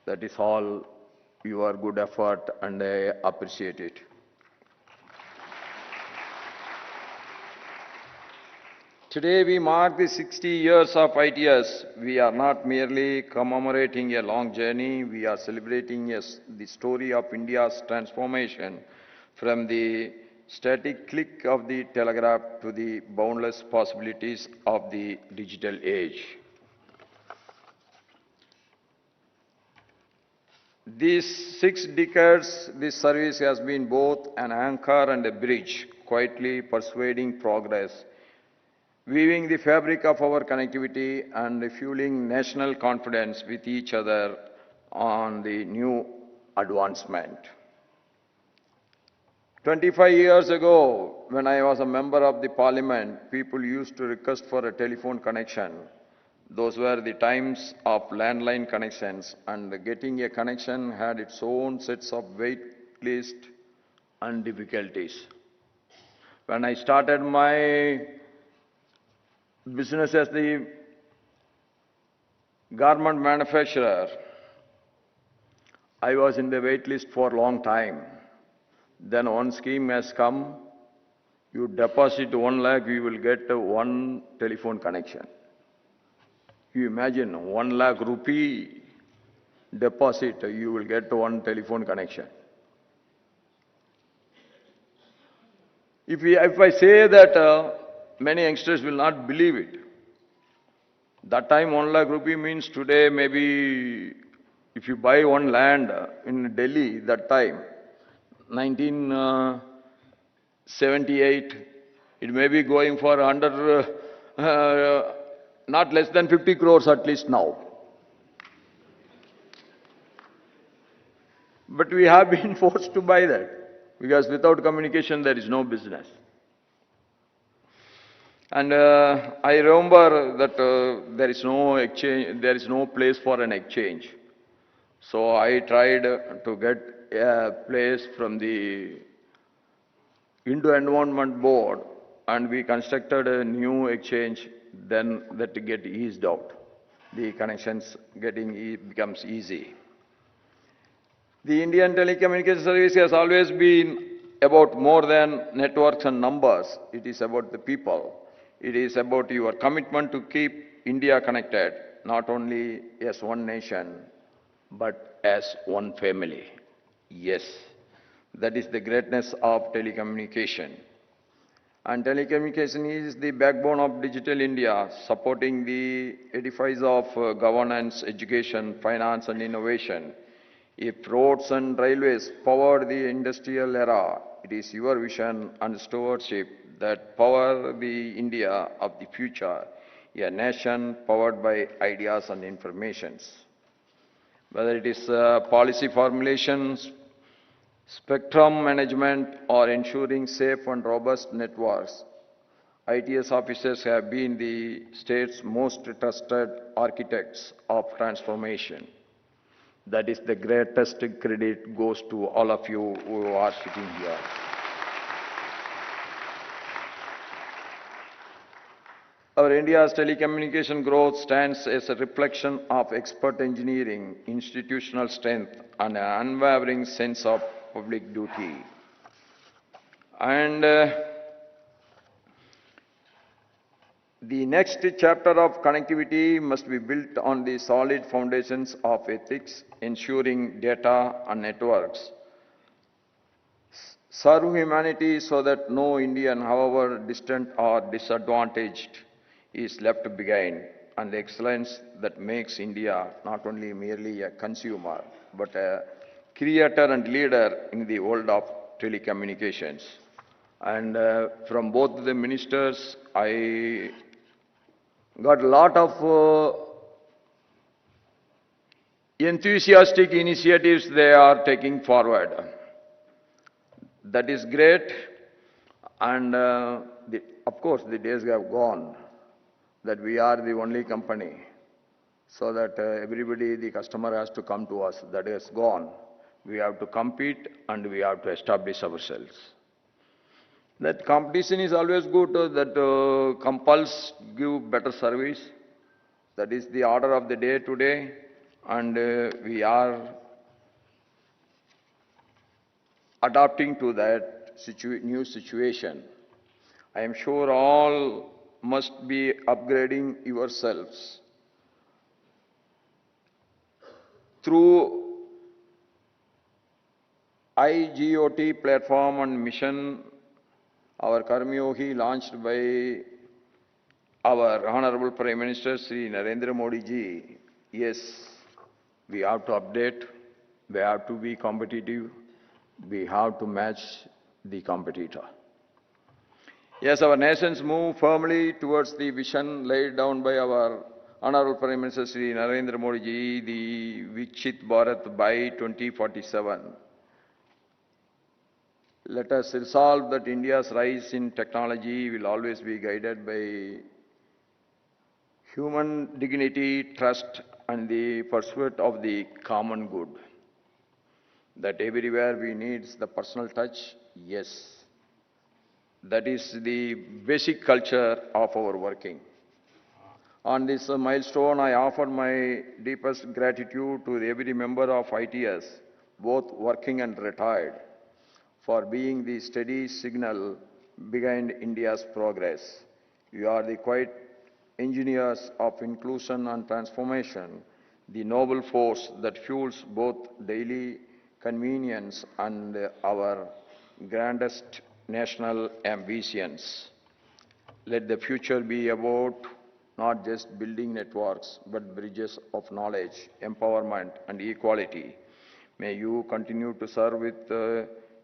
That is all your good effort, and I appreciate it. Today we mark the 60 years of ITS. We are not merely commemorating a long journey, we are celebrating the story of India's transformation from the static click of the telegraph to the boundless possibilities of the digital age. These 6 decades, this service has been both an anchor and a bridge, quietly persuading progress, weaving the fabric of our connectivity and fueling national confidence with each other on the new advancement. 25 years ago, when I was a member of the parliament, people used to request for a telephone connection. Those were the times of landline connections, and getting a connection had its own sets of wait list and difficulties. When I started my business as the garment manufacturer, I was in the wait list for a long time. Then one scheme has come, you deposit 1 lakh, you will get one telephone connection. You imagine 1 lakh rupee deposit, you will get one telephone connection. If I say that, many youngsters will not believe it. That time 1 lakh rupee means today maybe if you buy one land in Delhi that time, 1978, it may be going for under not less than 50 crores at least now. But we have been forced to buy that because without communication there is no business. And I remember that there is no exchange, there is no place for an exchange. So I tried to get a place from the Indo-Environment Board, and we constructed a new exchange, then that get eased out. The connections becomes easy. The Indian Telecommunication Service has always been about more than networks and numbers. It is about the people. It is about your commitment to keep India connected, not only as one nation, but as one family. Yes, that is the greatness of telecommunication. And telecommunication is the backbone of digital India, supporting the edifice of governance, education, finance, and innovation. If roads and railways power the industrial era, it is your vision and stewardship that power the India of the future, a nation powered by ideas and informations. Whether it is policy formulations, spectrum management, or ensuring safe and robust networks, ITS officers have been the state's most trusted architects of transformation. That is the greatest credit goes to all of you who are sitting here. Our India's telecommunication growth stands as a reflection of expert engineering, institutional strength, and an unwavering sense of public duty. And the next chapter of connectivity must be built on the solid foundations of ethics, ensuring data and networks serve humanity so that no Indian, however distant or disadvantaged, is left behind, and the excellence that makes India not only merely a consumer, but a creator and leader in the world of telecommunications. And from both the ministers, I got a lot of enthusiastic initiatives they are taking forward. That is great, and of course the days have gone that we are the only company, so that everybody, the customer has to come to us. That is gone. We have to compete and we have to establish ourselves. That competition is always good, that compels give better service. That is the order of the day today, and we are adapting to that new situation. I am sure all must be upgrading yourselves through IGOT platform and mission, our Karmyogi launched by our Honorable Prime Minister Sri Narendra Modi ji. Yes, we have to update, we have to be competitive, we have to match the competitor. Yes, our nations move firmly towards the vision laid down by our Honorable Prime Minister Sri Narendra Modi ji, the Viksit Bharat by 2047. Let us resolve that India's rise in technology will always be guided by human dignity, trust, and the pursuit of the common good. That everywhere we need the personal touch, yes. That is the basic culture of our working. On this milestone, I offer my deepest gratitude to every member of ITS, both working and retired, for being the steady signal behind India's progress. You are the quiet engineers of inclusion and transformation, the noble force that fuels both daily convenience and our grandest national ambitions. Let the future be about not just building networks, but bridges of knowledge, empowerment, and equality. May you continue to serve with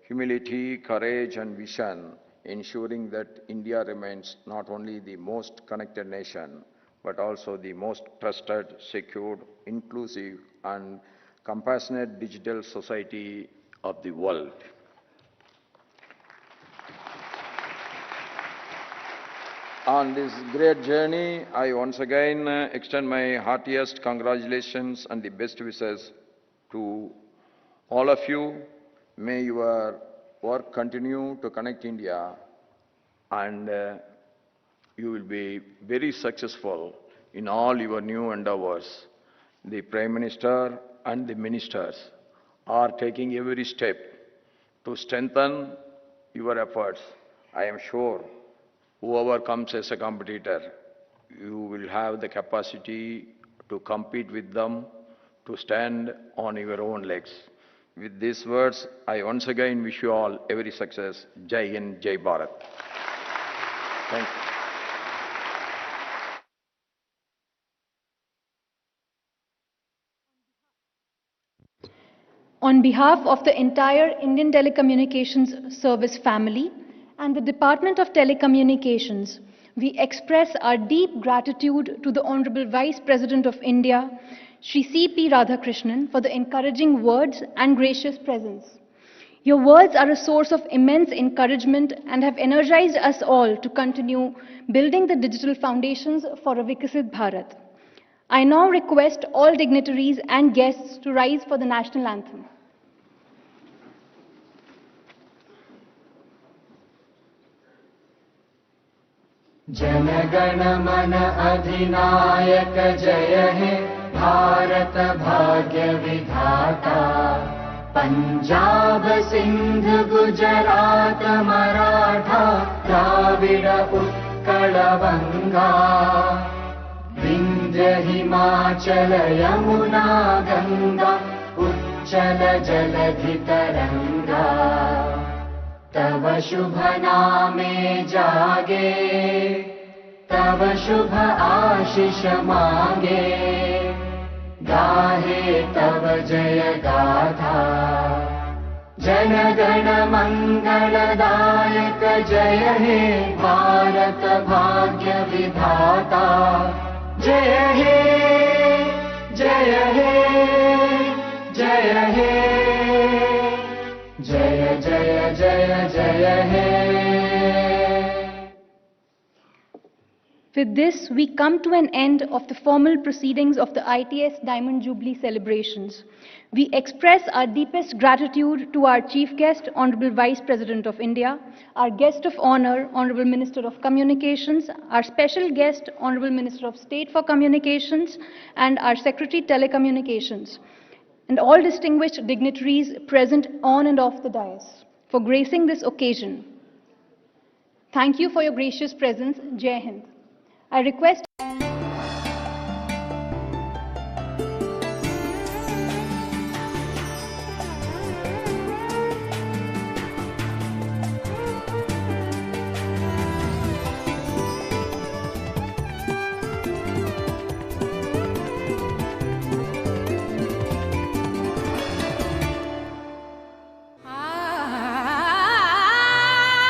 humility, courage, and vision, ensuring that India remains not only the most connected nation, but also the most trusted, secured, inclusive, and compassionate digital society of the world. On this great journey, I once again extend my heartiest congratulations and the best wishes to all of you. May your work continue to connect India, and you will be very successful in all your new endeavors. The Prime Minister and the ministers are taking every step to strengthen your efforts. I am sure whoever comes as a competitor, you will have the capacity to compete with them, to stand on your own legs. With these words, I once again wish you all every success. Jai Hind, Jai Bharat. Thank you. On behalf of the entire Indian Telecommunications Service family and the Department of Telecommunications, we express our deep gratitude to the Honorable Vice President of India, Shri C.P. Radhakrishnan, for the encouraging words and gracious presence. Your words are a source of immense encouragement and have energized us all to continue building the digital foundations for a Vikasit Bharat. I now request all dignitaries and guests to rise for the national anthem. Jana Gana मन अधिनायक जय हे भारत भाग्य विधाता पंजाब सिंध गुजरात मराठा द्राविड उत्कल बंगा विंध्य हिमाचल यमुना गंगा उच्चल जलधि तरंगा तव शुभ नामे जागे तव शुभ आशीष मांगे गाहे तव जय गाथा जन गण मंगलदायक जय हे भारत भाग्य विधाता जय हे जय हे जय हे जय जय जय जय हे. With this, we come to an end of the formal proceedings of the ITS Diamond Jubilee celebrations. We express our deepest gratitude to our Chief Guest, Honorable Vice President of India, our Guest of Honor, Honorable Minister of Communications, our Special Guest, Honorable Minister of State for Communications, and our Secretary Telecommunications, and all distinguished dignitaries present on and off the dais for gracing this occasion. Thank you for your gracious presence. Jai Hind. I request